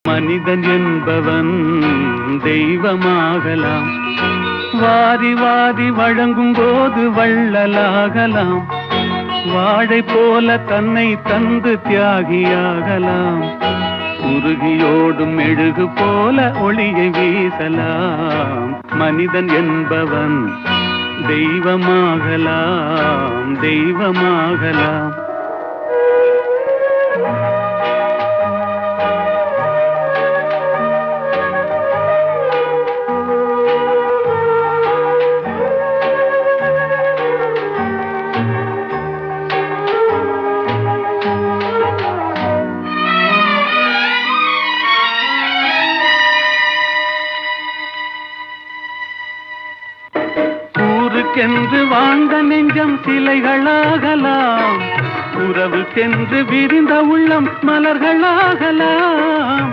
மனிதன் என்பவன் தெய்வமாகலாம். வாரி வாரி வழங்கும் போது வள்ளலாகலாம். வாழை போல தன்னை தந்து தியாகியாகலாம். உருகியோடும் மெழுகு போல ஒளியை வீசலாம். மனிதன் என்பவன் தெய்வமாகலாம், தெய்வமாகலாம். ஊருக்கென்று வாழ்ந்த நெஞ்சம் சிலைகளாகலாம். உறவுக்கென்று விரிந்த உள்ளம் மலர்களாகலாம்.